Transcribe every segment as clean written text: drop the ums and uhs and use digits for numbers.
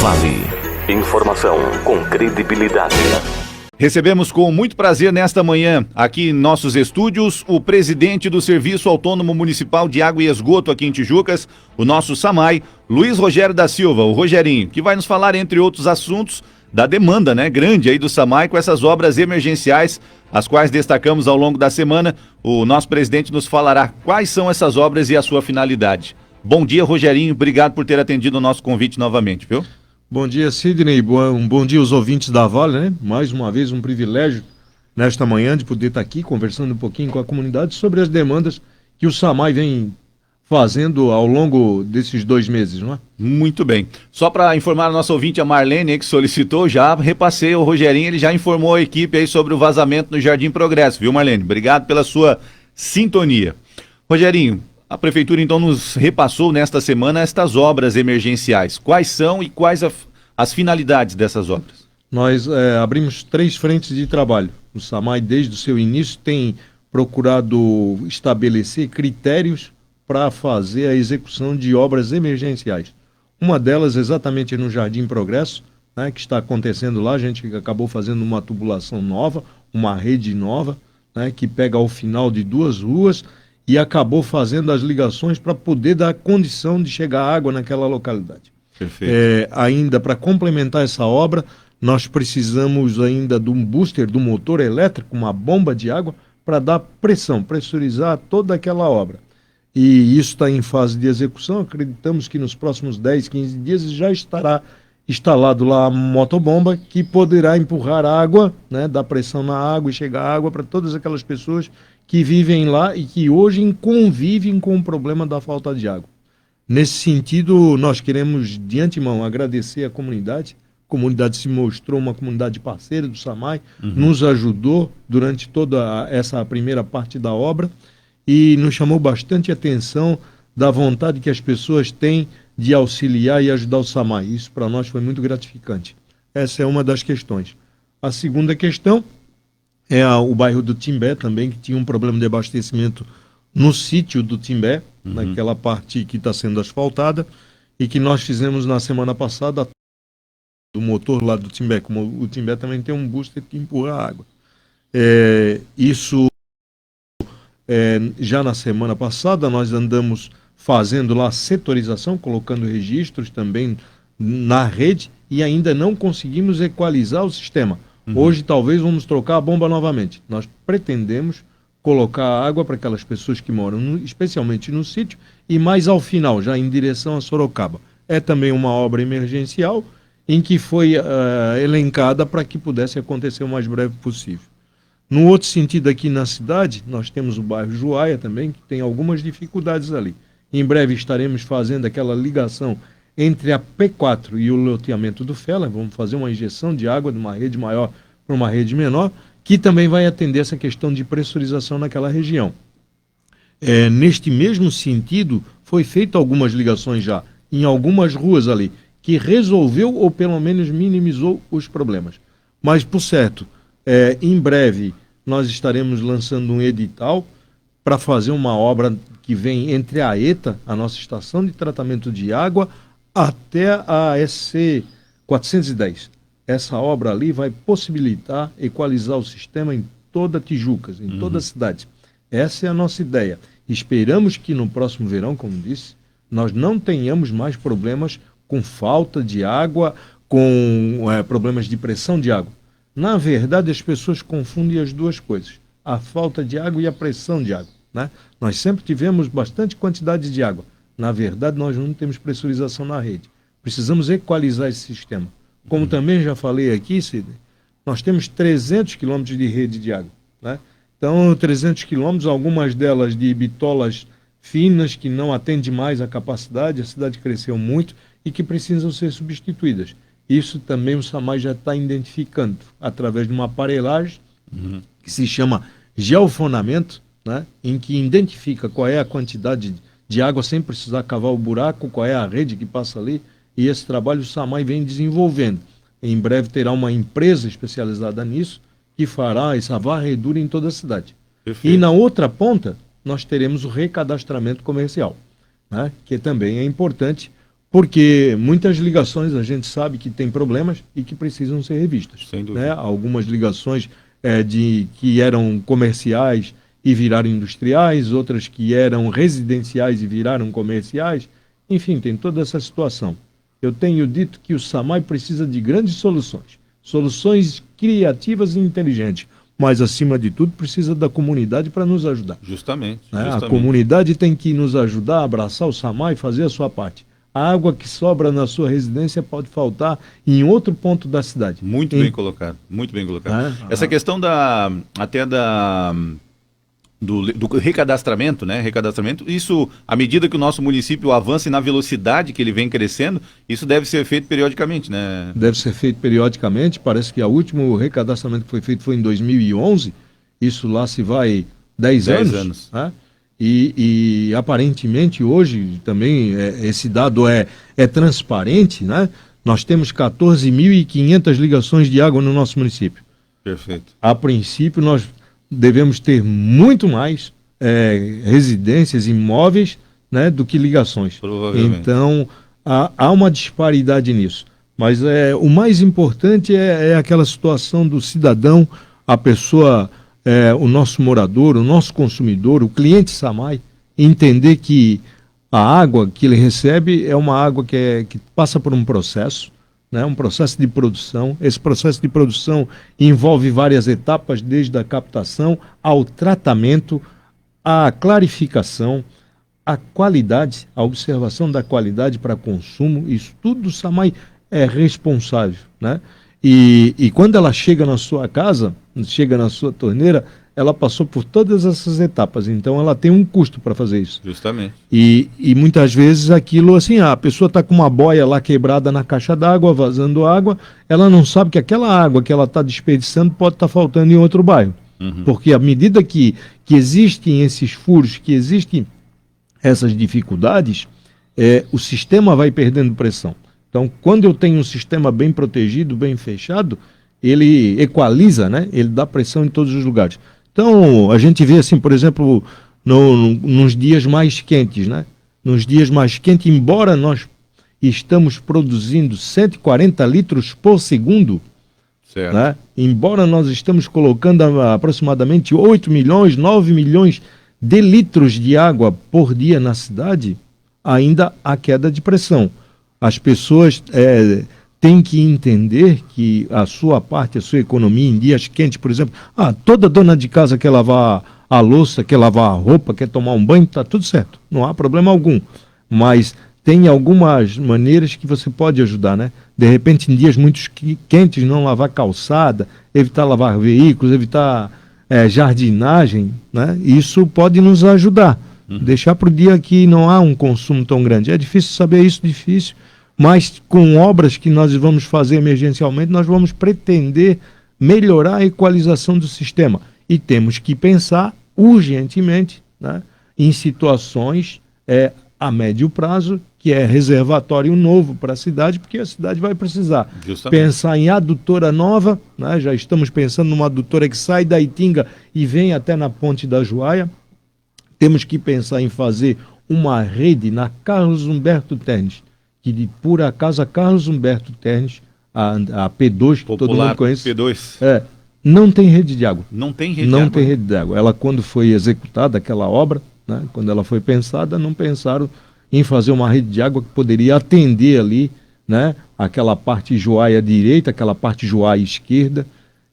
Vale. Informação com credibilidade. Recebemos com muito prazer nesta manhã, aqui em nossos estúdios, o presidente do Serviço Autônomo Municipal de Água e Esgoto aqui em Tijucas, o nosso SAMAI, Luiz Rogério da Silva, o Rogerinho, que vai nos falar, entre outros assuntos, da demanda, grande aí do SAMAI com essas obras emergenciais, as quais destacamos ao longo da semana. O nosso presidente nos falará quais são essas obras e a sua finalidade. Bom dia, Rogerinho, obrigado por ter atendido o nosso convite novamente, viu? Bom dia, Sidney. Bom dia aos ouvintes da Vale, Mais uma vez um privilégio nesta manhã de poder estar aqui conversando um pouquinho com a comunidade sobre as demandas que o SAMAI vem fazendo ao longo desses 2 meses, não é? Muito bem. Só para informar a nossa ouvinte, a Marlene, que solicitou, já repassei o Rogerinho, ele já informou a equipe aí sobre o vazamento no Jardim Progresso, viu, Marlene? Obrigado pela sua sintonia. Rogerinho, a Prefeitura, então, nos repassou nesta semana estas obras emergenciais. Quais são e quais as finalidades dessas obras? Nós abrimos 3 frentes de trabalho. O SAMAI, desde o seu início, tem procurado estabelecer critérios para fazer a execução de obras emergenciais. Uma delas exatamente no Jardim Progresso, que está acontecendo lá. A gente acabou fazendo uma tubulação nova, uma rede nova, que pega ao final de 2 ruas, e acabou fazendo as ligações para poder dar condição de chegar água naquela localidade. Perfeito. Ainda para complementar essa obra, nós precisamos ainda de um booster do motor elétrico, uma bomba de água, para dar pressão, pressurizar toda aquela obra. E isso está em fase de execução. Acreditamos que nos próximos 10, 15 dias já estará instalado lá a motobomba que poderá empurrar água, dar pressão na água e chegar água para todas aquelas pessoas que vivem lá e que hoje convivem com o problema da falta de água. Nesse sentido, nós queremos de antemão agradecer à comunidade. A comunidade se mostrou uma comunidade parceira do SAMAI, nos ajudou durante toda essa primeira parte da obra e nos chamou bastante atenção da vontade que as pessoas têm de auxiliar e ajudar o SAMAI. Isso para nós foi muito gratificante. Essa é uma das questões. A segunda questão é o bairro do Timbé também, que tinha um problema de abastecimento no sítio do Timbé, naquela parte que está sendo asfaltada, e que nós fizemos na semana passada do motor lá do Timbé, como o Timbé também tem um booster que empurra a água. Já na semana passada nós andamos fazendo lá a setorização, colocando registros também na rede, e ainda não conseguimos equalizar o sistema. Hoje talvez vamos trocar a bomba novamente. Nós pretendemos colocar água para aquelas pessoas que moram especialmente no sítio e mais ao final, já em direção a Sorocaba. É também uma obra emergencial em que foi elencada para que pudesse acontecer o mais breve possível. No outro sentido, aqui na cidade, nós temos o bairro Juaia também, que tem algumas dificuldades ali. Em breve estaremos fazendo aquela ligação entre a P4 e o loteamento do Fela. Vamos fazer uma injeção de água de uma rede maior para uma rede menor, que também vai atender essa questão de pressurização naquela região. Neste mesmo sentido, foi feito algumas ligações já em algumas ruas ali, que resolveu ou pelo menos minimizou os problemas. Mas, por certo, em breve nós estaremos lançando um edital para fazer uma obra que vem entre a ETA, a nossa estação de tratamento de água, até a SC 410. Essa obra ali vai possibilitar equalizar o sistema em toda Tijucas, em toda a cidade. Essa é a nossa ideia. Esperamos que no próximo verão, como disse, nós não tenhamos mais problemas com falta de água, com problemas de pressão de água. Na verdade, as pessoas confundem as duas coisas, a falta de água e a pressão de água. Nós sempre tivemos bastante quantidade de água. Na verdade, nós não temos pressurização na rede. Precisamos equalizar esse sistema. Como também já falei aqui, Sidney, nós temos 300 quilômetros de rede de água. Então, 300 quilômetros, algumas delas de bitolas finas, que não atendem mais a capacidade, a cidade cresceu muito e que precisam ser substituídas. Isso também o SAMAI já está identificando através de uma aparelhagem que se chama geofonamento, em que identifica qual é a quantidade de água sem precisar cavar o buraco, qual é a rede que passa ali, e esse trabalho o SAMAI vem desenvolvendo. Em breve terá uma empresa especializada nisso que fará essa varredura em toda a cidade. Perfeito. E na outra ponta, nós teremos o recadastramento comercial, que também é importante, Porque muitas ligações a gente sabe que tem problemas e que precisam ser revistas. Sem dúvida. Né? Algumas ligações que eram comerciais e viraram industriais, outras que eram residenciais e viraram comerciais. Enfim, tem toda essa situação. Eu tenho dito que o SAMAI precisa de grandes soluções. Soluções criativas e inteligentes. Mas, acima de tudo, precisa da comunidade para nos ajudar. Justamente. A comunidade tem que nos ajudar a abraçar o SAMAI e fazer a sua parte. A água que sobra na sua residência pode faltar em outro ponto da cidade. Muito bem colocado, muito bem colocado. Essa questão do recadastramento, né? Recadastramento, isso, à medida que o nosso município avança e na velocidade que ele vem crescendo, isso deve ser feito periodicamente, né? Deve ser feito periodicamente. Parece que o último recadastramento que foi feito foi em 2011. Isso lá se vai 10 anos. Né? E aparentemente hoje também esse dado é transparente, né? Nós temos 14.500 ligações de água no nosso município. Perfeito. A princípio nós devemos ter muito mais residências, imóveis, né, do que ligações. Provavelmente. Então há uma disparidade nisso. Mas o mais importante é aquela situação do cidadão, a pessoa... o nosso morador, o nosso consumidor, o cliente SAMAI, entender que a água que ele recebe é uma água que passa por um processo, né, um processo de produção. Esse processo de produção envolve várias etapas, desde a captação ao tratamento, à clarificação, a qualidade, a observação da qualidade para consumo. Isso tudo o SAMAI é responsável, né? E quando ela chega na sua casa, chega na sua torneira, ela passou por todas essas etapas. Então ela tem um custo para fazer isso. Justamente. E muitas vezes aquilo assim, a pessoa está com uma boia lá quebrada na caixa d'água, vazando água, ela não sabe que aquela água que ela está desperdiçando pode estar faltando em outro bairro. Uhum. Porque à medida que existem esses furos, que existem essas dificuldades, o sistema vai perdendo pressão. Então, quando eu tenho um sistema bem protegido, bem fechado, ele equaliza, né? Ele dá pressão em todos os lugares. Então, a gente vê assim, por exemplo, nos dias mais quentes, né? Nos dias mais quentes, embora nós estamos produzindo 140 litros por segundo, certo, né? Embora nós estamos colocando aproximadamente 8 milhões, 9 milhões de litros de água por dia na cidade, ainda há queda de pressão. As pessoas têm que entender que a sua parte, a sua economia em dias quentes, por exemplo, toda dona de casa quer lavar a louça, quer lavar a roupa, quer tomar um banho, está tudo certo, não há problema algum. Mas tem algumas maneiras que você pode ajudar, né? De repente, em dias muito quentes, não lavar calçada, evitar lavar veículos, evitar jardinagem, né? Isso pode nos ajudar. Deixar para o dia que não há um consumo tão grande. É difícil saber isso, difícil. Mas com obras que nós vamos fazer emergencialmente, nós vamos pretender melhorar a equalização do sistema. E temos que pensar urgentemente, né, em situações a médio prazo, que é reservatório novo para a cidade, porque a cidade vai precisar pensar em adutora nova, né, já estamos pensando numa adutora que sai da Itinga e vem até na Ponte da Joaia. Temos que pensar em fazer uma rede na Carlos Humberto Ternes, que por acaso a Carlos Humberto Ternes, a P2, que popular, todo mundo conhece, P2. Não tem rede de água. Não tem rede de água? Não tem rede de água. Ela, quando foi executada aquela obra, né, quando ela foi pensada, não pensaram em fazer uma rede de água que poderia atender ali, né, aquela parte Joaia direita, aquela parte Joaia esquerda,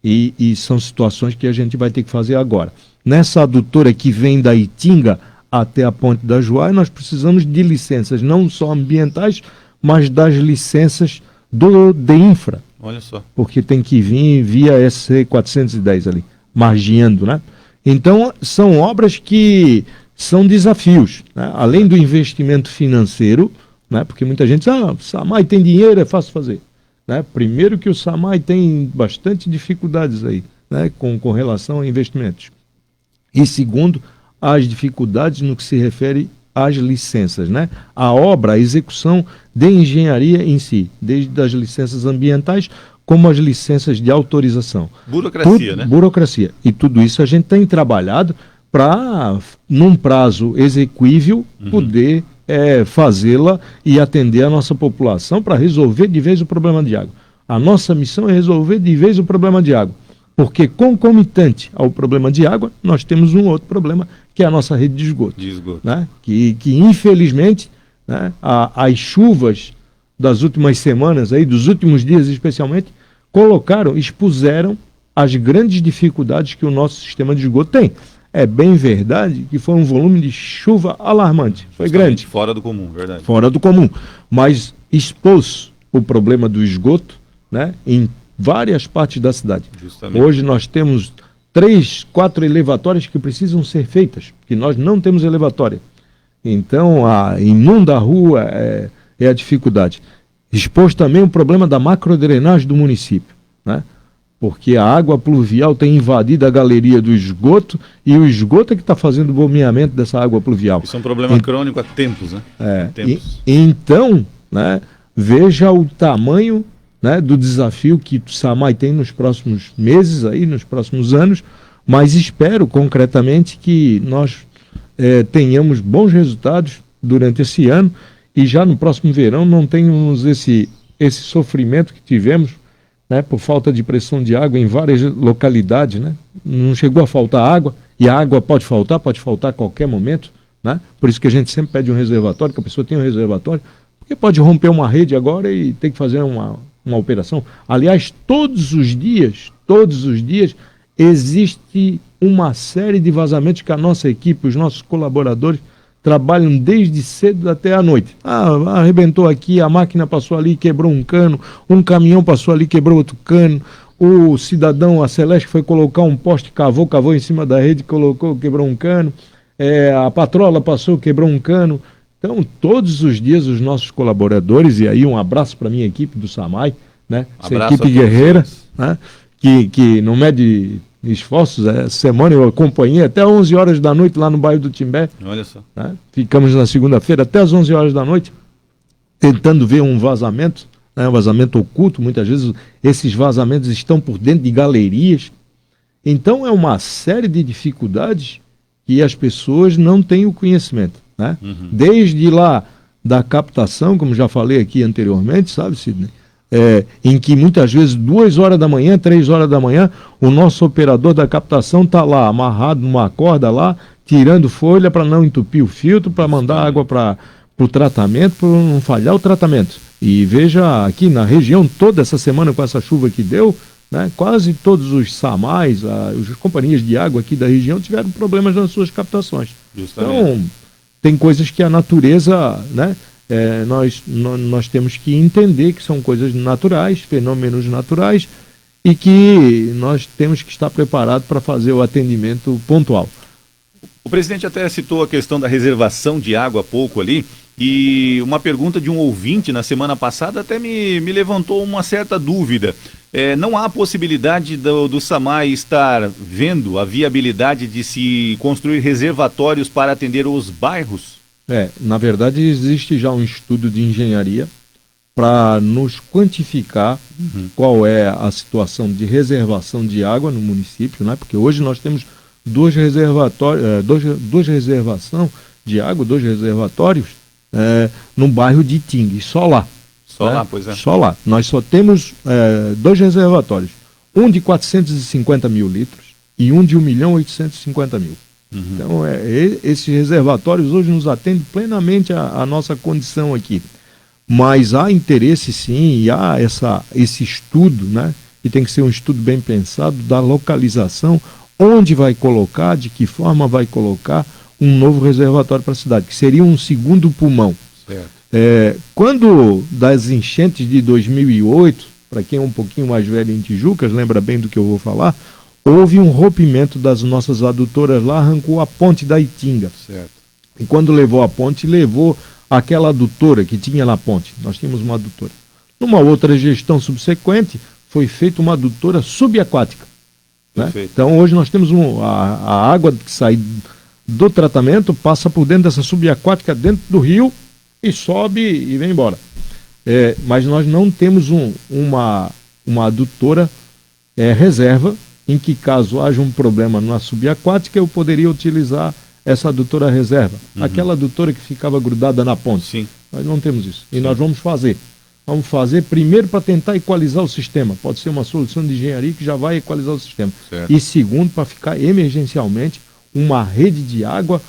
e são situações que a gente vai ter que fazer agora. Nessa adutora que vem da Itinga até a Ponte da Joaia, nós precisamos de licenças, não só ambientais, mas das licenças do DEINFRA. Olha só. Porque tem que vir via SC 410 ali, margeando, né? Então, são obras que são desafios, né? Além do investimento financeiro, né? Porque muita gente diz, o SAMAI tem dinheiro, é fácil fazer. Né? Primeiro que o SAMAI tem bastante dificuldades aí, né? com relação a investimentos. E segundo, as dificuldades no que se refere às licenças, né? A obra, a execução de engenharia em si, desde as licenças ambientais como as licenças de autorização. Burocracia, né? Burocracia. E tudo isso a gente tem trabalhado para, num prazo exequível, poder fazê-la e atender a nossa população para resolver de vez o problema de água. A nossa missão é resolver de vez o problema de água, porque concomitante ao problema de água, nós temos um outro problema, que é a nossa rede de esgoto. Né? Que infelizmente, né, as chuvas das últimas semanas, aí, dos últimos dias especialmente, expuseram as grandes dificuldades que o nosso sistema de esgoto tem. É bem verdade que foi um volume de chuva alarmante, foi grande. Fora do comum, verdade. Fora do comum, mas expôs o problema do esgoto, né, em várias partes da cidade. Justamente. Hoje nós temos 3, 4 elevatórias que precisam ser feitas, que nós não temos elevatória. Então, inunda a rua é a dificuldade. Expôs também o problema da macrodrenagem do município, né? Porque a água pluvial tem invadido a galeria do esgoto e o esgoto é que está fazendo o bombeamento dessa água pluvial. Isso é um problema crônico há tempos, né? Então, né, veja o tamanho, né, do desafio que o SAMAI tem nos próximos meses, aí, nos próximos anos, mas espero concretamente que nós tenhamos bons resultados durante esse ano e já no próximo verão não tenhamos esse sofrimento que tivemos, né, por falta de pressão de água em várias localidades, né? Não chegou a faltar água, e a água pode faltar a qualquer momento, né? Por isso que a gente sempre pede um reservatório, que a pessoa tenha um reservatório, porque pode romper uma rede agora e ter que fazer uma operação. Aliás, todos os dias, existe uma série de vazamentos que a nossa equipe, os nossos colaboradores, trabalham desde cedo até a noite. Arrebentou aqui, a máquina passou ali, quebrou um cano, um caminhão passou ali, quebrou outro cano, o cidadão, a Celeste, foi colocar um poste, cavou em cima da rede, quebrou um cano, a patrola passou, quebrou um cano. Então, todos os dias, os nossos colaboradores, e aí um abraço para a minha equipe do SAMAI, né? Essa equipe guerreira, né? Que não mede esforços. Essa semana eu acompanhei até 11 horas da noite lá no bairro do Timbé. Olha só. Né? Ficamos na segunda-feira até as 11 horas da noite tentando ver um vazamento, né? Um vazamento oculto. Muitas vezes esses vazamentos estão por dentro de galerias. Então é uma série de dificuldades que as pessoas não têm o conhecimento, né? Uhum. Desde lá da captação, como já falei aqui anteriormente, sabe, Sidney? Em que muitas vezes 2 horas da manhã, 3 horas da manhã, o nosso operador da captação está lá, amarrado numa corda lá, tirando folha para não entupir o filtro, para mandar água para o tratamento, para não falhar o tratamento. E veja aqui na região, toda essa semana com essa chuva que deu, né, quase todos os SAMAIs, as companhias de água aqui da região tiveram problemas nas suas captações. Justamente. Então, tem coisas que a natureza, né, nós temos que entender que são coisas naturais, fenômenos naturais, e que nós temos que estar preparados para fazer o atendimento pontual. O presidente até citou a questão da reservação de água há pouco ali, e uma pergunta de um ouvinte na semana passada até me levantou uma certa dúvida. Não há possibilidade do SAMAI estar vendo a viabilidade de se construir reservatórios para atender os bairros? Na verdade existe já um estudo de engenharia para nos quantificar qual é a situação de reservação de água no município, né? Porque hoje nós temos duas reservações de água, 2 reservatórios no bairro de Itingue, só lá. Só lá, pois é. Só lá. Nós só temos 2 reservatórios, um de 450 mil litros e um de 1.850.000. Então, esses reservatórios hoje nos atendem plenamente a nossa condição aqui. Mas há interesse sim, e há esse estudo, né? E tem que ser um estudo bem pensado da localização, onde vai colocar, de que forma vai colocar um novo reservatório para a cidade, que seria um segundo pulmão. Certo. Quando das enchentes de 2008, para quem é um pouquinho mais velho em Tijucas, lembra bem do que eu vou falar, houve um rompimento das nossas adutoras lá, arrancou a ponte da Itinga. Certo. E quando levou a ponte, levou aquela adutora que tinha na ponte. Nós tínhamos uma adutora. Numa outra gestão subsequente, foi feita uma adutora subaquática. Né? Então hoje nós temos a água que sai do tratamento, passa por dentro dessa subaquática, dentro do rio, e sobe e vem embora. Mas nós não temos uma adutora reserva, em que caso haja um problema na subaquática, eu poderia utilizar essa adutora reserva, aquela adutora que ficava grudada na ponte. Sim. Nós não temos isso. E nós vamos fazer. Vamos fazer primeiro para tentar equalizar o sistema. Pode ser uma solução de engenharia que já vai equalizar o sistema. Certo. E segundo, para ficar emergencialmente uma rede de água,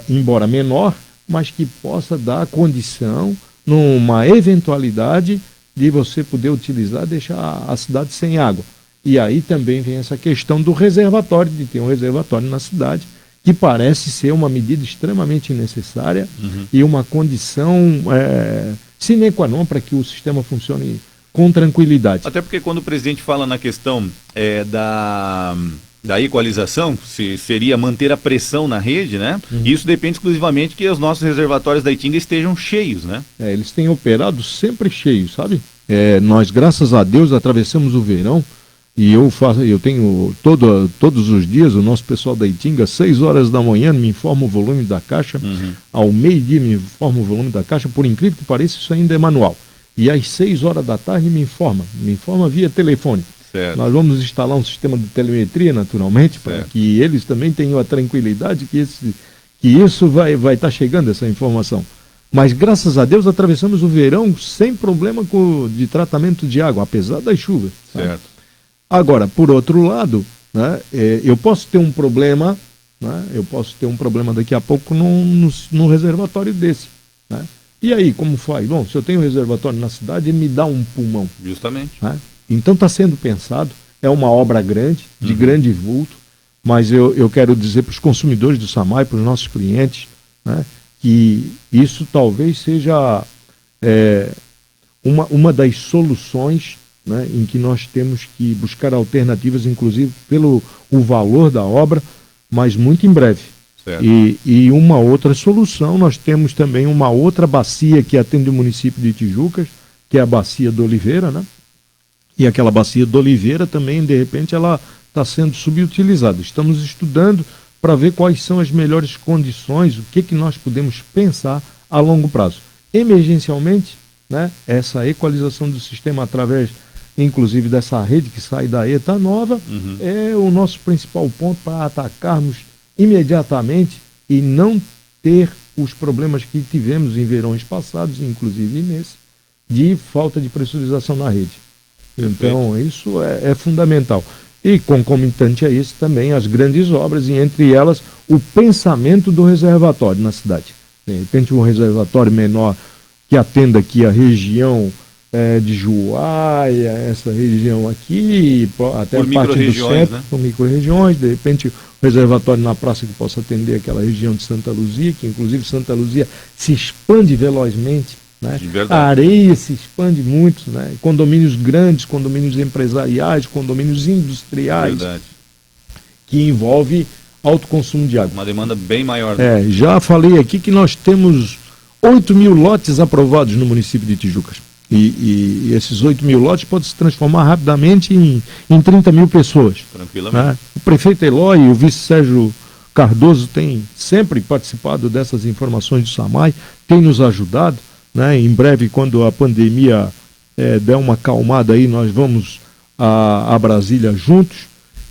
embora menor, mas que possa dar condição, numa eventualidade, de você poder utilizar, deixar a cidade sem água. E aí também vem essa questão do reservatório, de ter um reservatório na cidade, que parece ser uma medida extremamente necessária e uma condição sine qua non para que o sistema funcione com tranquilidade. Até porque quando o presidente fala na questão da equalização, se seria manter a pressão na rede, né? Isso depende exclusivamente que os nossos reservatórios da Itinga estejam cheios, né? Eles têm operado sempre cheios, sabe? Nós, graças a Deus, atravessamos o verão e eu tenho todos os dias o nosso pessoal da Itinga, 6 horas da manhã me informa o volume da caixa, ao meio-dia me informa o volume da caixa, por incrível que pareça, isso ainda é manual. E às 6 horas da tarde me informa via telefone. Certo. Nós vamos instalar um sistema de telemetria, naturalmente, para que eles também tenham a tranquilidade que isso vai estar chegando, essa informação. Mas, graças a Deus, atravessamos o verão sem problema de tratamento de água, apesar das chuvas. Certo. Agora, por outro lado, né, eu posso ter um problema, né, daqui a pouco num reservatório desse. Né? E aí, como faz? Bom, se eu tenho um reservatório na cidade, ele me dá um pulmão. Justamente. Né? Então está sendo pensado, é uma obra grande, de grande vulto, mas eu quero dizer para os consumidores do SAMAI, para os nossos clientes, né, que isso talvez seja uma das soluções, né, em que nós temos que buscar alternativas, inclusive pelo o valor da obra, mas muito em breve. Certo. E uma outra solução, nós temos também uma outra bacia que atende o município de Tijucas, que é a Bacia do Oliveira, né? E aquela bacia do Oliveira também, de repente, ela está sendo subutilizada. Estamos estudando para ver quais são as melhores condições, o que nós podemos pensar a longo prazo. Emergencialmente, né, essa equalização do sistema através, inclusive, dessa rede que sai da ETA nova, é o nosso principal ponto para atacarmos imediatamente e não ter os problemas que tivemos em verões passados, inclusive nesse, de falta de pressurização na rede. Então, isso é fundamental. E, concomitante a isso, também as grandes obras, e entre elas, o pensamento do reservatório na cidade. De repente, um reservatório menor que atenda aqui a região de Juaia, essa região aqui, até a parte do centro, né? Com micro-regiões, de repente, um reservatório na praça que possa atender aquela região de Santa Luzia, que inclusive Santa Luzia se expande velozmente. Né? A areia se expande muito, né? Condomínios grandes, condomínios empresariais, condomínios industriais, que envolve alto consumo de água. Uma demanda bem maior. Né? Já falei aqui que nós temos 8.000 lotes aprovados no município de Tijucas. E esses 8.000 lotes podem se transformar rapidamente em 30.000 pessoas. Tranquilamente. Né? O prefeito Eloy e o vice Sérgio Cardoso têm sempre participado dessas informações do SAMAI, têm nos ajudado. Né? Em breve, quando a pandemia der uma acalmada aí, nós vamos a Brasília juntos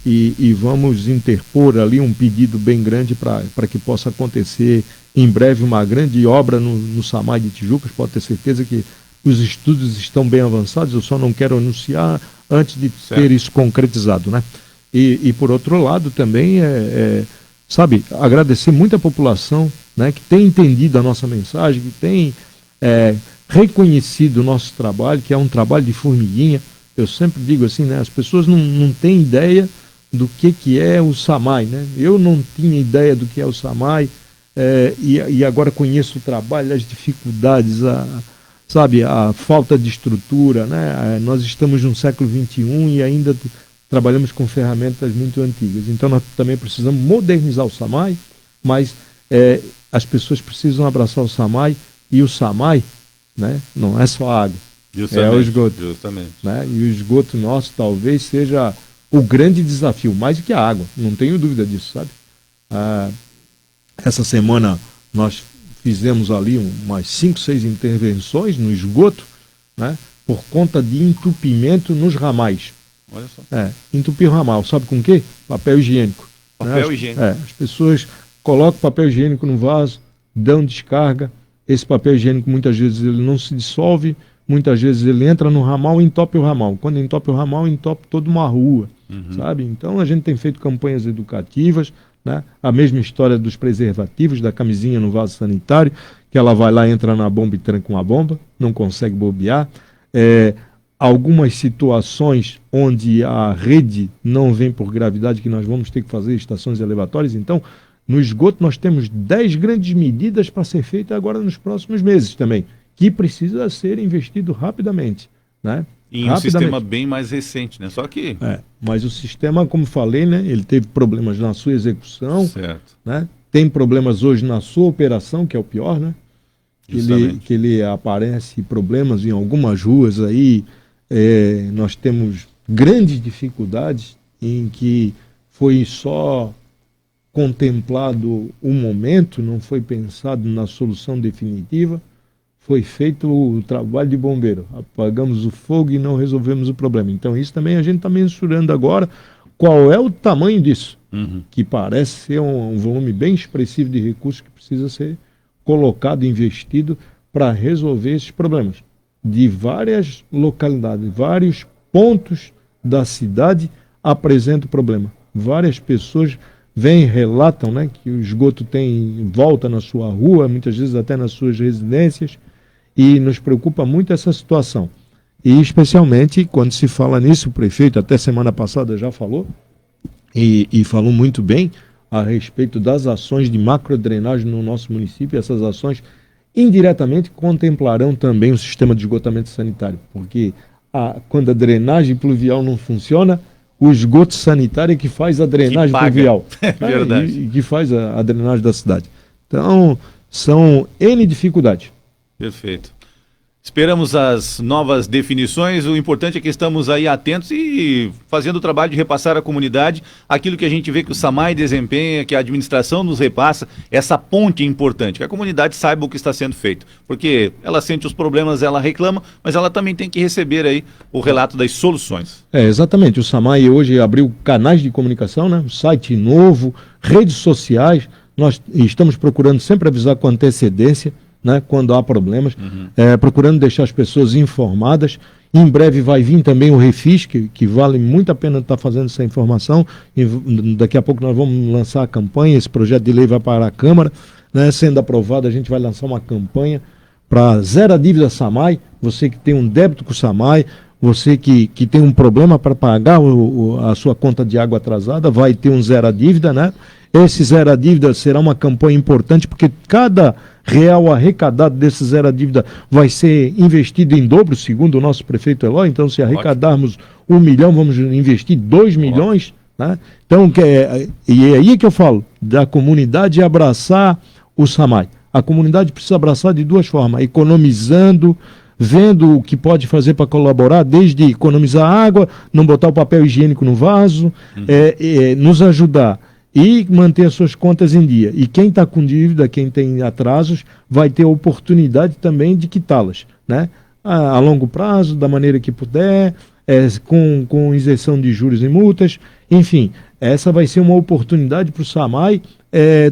e vamos interpor ali um pedido bem grande para que possa acontecer em breve uma grande obra no SAMAI de Tijucas. Pode ter certeza que os estudos estão bem avançados, eu só não quero anunciar antes de ter isso concretizado. Né? E por outro lado também, sabe, agradecer muito a população, né, que tem entendido a nossa mensagem, que tem reconhecido o nosso trabalho, que é um trabalho de formiguinha. Eu sempre digo assim, né, as pessoas não têm ideia do que é o SAMAI. Né? Eu não tinha ideia do que é o SAMAI, e agora conheço o trabalho, as dificuldades, a falta de estrutura. Né? Nós estamos no século XXI e ainda trabalhamos com ferramentas muito antigas. Então nós também precisamos modernizar o SAMAI, mas as pessoas precisam abraçar o SAMAI. E o SAMAI, né, não é só água, é o esgoto. Justamente. Né? E o esgoto nosso talvez seja o grande desafio, mais do que a água, não tenho dúvida disso, sabe? Essa semana nós fizemos ali umas 5, 6 intervenções no esgoto, né, por conta de entupimento nos ramais. Olha só. Entupir o ramal, sabe com o quê? Papel higiênico. Papel higiênico. As pessoas coloca o papel higiênico no vaso, dão descarga. Esse papel higiênico muitas vezes ele não se dissolve, muitas vezes ele entra no ramal e entope o ramal. Quando entope o ramal, entope toda uma rua, sabe? Então a gente tem feito campanhas educativas, né? A mesma história dos preservativos, da camisinha no vaso sanitário, que ela vai lá, entra na bomba e tranca uma bomba, não consegue bobear. Algumas situações onde a rede não vem por gravidade, que nós vamos ter que fazer estações elevatórias. Então, no esgoto nós temos 10 grandes medidas para ser feitas agora nos próximos meses também, que precisa ser investido rapidamente, né? E um sistema bem mais recente, né? Só que... mas o sistema, como falei, né? Ele teve problemas na sua execução, certo, né? Tem problemas hoje na sua operação, que é o pior, né? Que ele aparece problemas em algumas ruas aí. Nós temos grandes dificuldades em que foi só contemplado o momento, não foi pensado na solução definitiva, foi feito o trabalho de bombeiro, apagamos o fogo e não resolvemos o problema. Então isso também a gente está mensurando agora qual é o tamanho disso, que parece ser um volume bem expressivo de recursos que precisa ser colocado, investido para resolver esses problemas. De várias localidades, vários pontos da cidade apresentam problema. Várias pessoas vêm, relatam, né, que o esgoto tem volta na sua rua, muitas vezes até nas suas residências, e nos preocupa muito essa situação. E especialmente quando se fala nisso, o prefeito até semana passada já falou, e falou muito bem a respeito das ações de macrodrenagem no nosso município. Essas ações indiretamente contemplarão também o sistema de esgotamento sanitário, porque quando a drenagem pluvial não funciona, o esgoto sanitário é que faz a drenagem pluvial. É verdade. E que faz a drenagem da cidade. Então, são N dificuldades. Perfeito. Esperamos as novas definições. O importante é que estamos aí atentos e fazendo o trabalho de repassar à comunidade aquilo que a gente vê que o SAMAI desempenha, que a administração nos repassa. Essa ponte é importante, que a comunidade saiba o que está sendo feito, porque ela sente os problemas, ela reclama, mas ela também tem que receber aí o relato das soluções. Exatamente. O SAMAI hoje abriu canais de comunicação, né? Um site novo, redes sociais. Nós estamos procurando sempre avisar com antecedência, né, quando há problemas, procurando deixar as pessoas informadas. Em breve vai vir também o Refis, que vale muito a pena estar fazendo essa informação. E daqui a pouco nós vamos lançar a campanha, esse projeto de lei vai para a Câmara, né, sendo aprovado a gente vai lançar uma campanha para zero a dívida SAMAI. Você que tem um débito com o SAMAI, você que tem um problema para pagar a sua conta de água atrasada, vai ter um zero a dívida, né? Esse zero a dívida será uma campanha importante, porque cada real arrecadado desse zero a dívida vai ser investido em dobro, segundo o nosso prefeito Eloy. Então, se arrecadarmos 1 milhão, vamos investir 2 milhões. Né? Então, e é aí que eu falo, da comunidade abraçar o SAMAI. A comunidade precisa abraçar de duas formas: economizando, vendo o que pode fazer para colaborar, desde economizar água, não botar o papel higiênico no vaso, nos ajudar e manter as suas contas em dia. E quem está com dívida, quem tem atrasos, vai ter a oportunidade também de quitá-las, né? A longo prazo, da maneira que puder, com isenção de juros e multas. Enfim, essa vai ser uma oportunidade para o SAMAI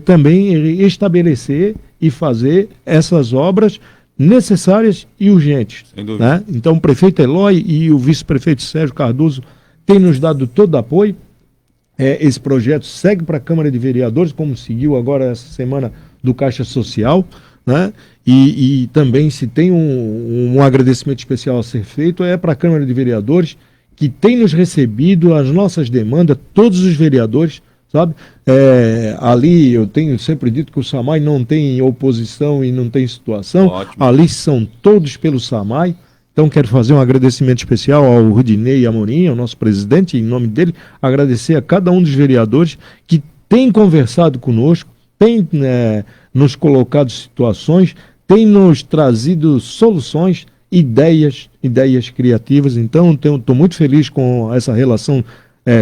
também estabelecer e fazer essas obras necessárias e urgentes. Sem dúvida. Né? Então, o prefeito Eloy e o vice-prefeito Sérgio Cardoso têm nos dado todo o apoio. Esse projeto segue para a Câmara de Vereadores, como seguiu agora essa semana do Caixa Social, né? E também, se tem um agradecimento especial a ser feito, para a Câmara de Vereadores, que tem nos recebido as nossas demandas, todos os vereadores, sabe? Ali eu tenho sempre dito que o SAMAI não tem oposição e não tem situação. Ótimo. Ali são todos pelo SAMAI. Então, quero fazer um agradecimento especial ao Rudinei Amorim, ao nosso presidente, em nome dele, agradecer a cada um dos vereadores que tem conversado conosco, tem nos colocado situações, tem nos trazido soluções, ideias criativas. Então, estou muito feliz com essa relação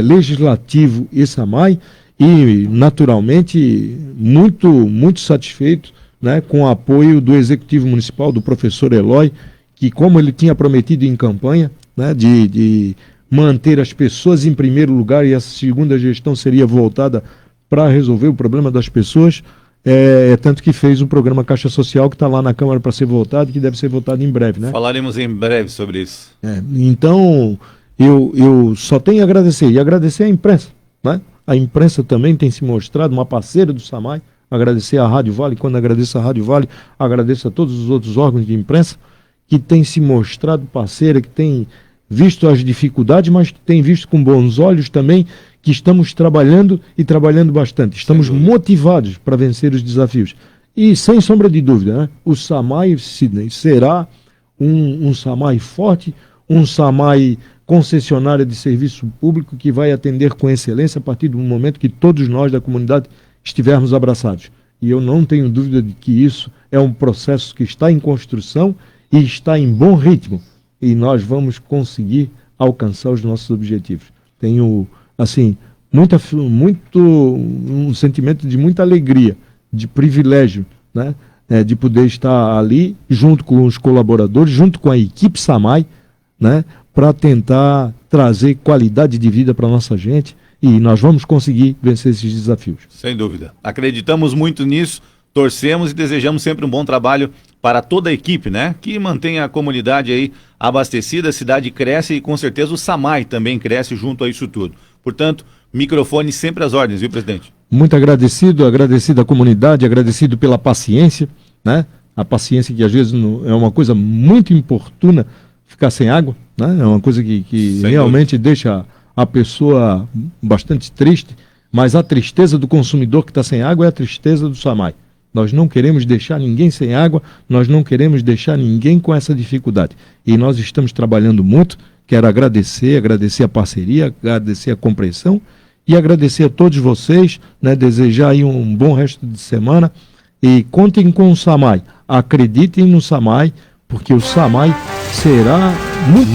legislativo e SAMAI e, naturalmente, muito satisfeito, né, com o apoio do Executivo Municipal, do professor Eloy, que, como ele tinha prometido em campanha, né, de manter as pessoas em primeiro lugar, e essa segunda gestão seria voltada para resolver o problema das pessoas, tanto que fez o programa Caixa Social, que está lá na Câmara para ser votado, que deve ser votado em breve, né? Falaremos em breve sobre isso. Então, eu só tenho a agradecer, e agradecer à imprensa, né? A imprensa também tem se mostrado uma parceira do SAMAI, agradecer à Rádio Vale, quando agradeço à Rádio Vale, agradeço a todos os outros órgãos de imprensa, que tem se mostrado parceira, que tem visto as dificuldades, mas que tem visto com bons olhos também que estamos trabalhando e trabalhando bastante. Estamos motivados para vencer os desafios. E, sem sombra de dúvida, né, o SAMAI, Sidney, será um SAMAI forte, um SAMAI concessionária de serviço público que vai atender com excelência a partir do momento que todos nós da comunidade estivermos abraçados. E eu não tenho dúvida de que isso é um processo que está em construção e está em bom ritmo. E nós vamos conseguir alcançar os nossos objetivos. Tenho, assim, um sentimento de muita alegria, de privilégio, né? De poder estar ali junto com os colaboradores, junto com a equipe SAMAI, né? Para tentar trazer qualidade de vida para a nossa gente, e nós vamos conseguir vencer esses desafios. Sem dúvida. Acreditamos muito nisso, torcemos e desejamos sempre um bom trabalho para toda a equipe, né? Que mantenha a comunidade aí abastecida, a cidade cresce e com certeza o SAMAI também cresce junto a isso tudo. Portanto, microfone sempre às ordens, viu, presidente? Muito agradecido à comunidade, agradecido pela paciência, né? A paciência que às vezes é uma coisa muito importuna, ficar sem água, né? É uma coisa que realmente deixa a pessoa bastante triste, mas a tristeza do consumidor que está sem água é a tristeza do SAMAI. Nós não queremos deixar ninguém sem água, nós não queremos deixar ninguém com essa dificuldade. E nós estamos trabalhando muito. Quero agradecer a parceria, agradecer a compreensão e agradecer a todos vocês, né? Desejar aí um bom resto de semana e contem com o SAMAI. Acreditem no SAMAI, porque o SAMAI será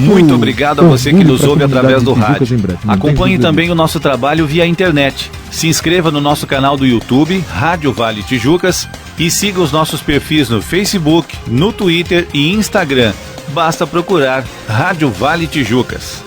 muito obrigado a você que nos ouve através do rádio. Acompanhe também o nosso trabalho via internet. Se inscreva no nosso canal do YouTube, Rádio Vale Tijucas, e siga os nossos perfis no Facebook, no Twitter e Instagram. Basta procurar Rádio Vale Tijucas.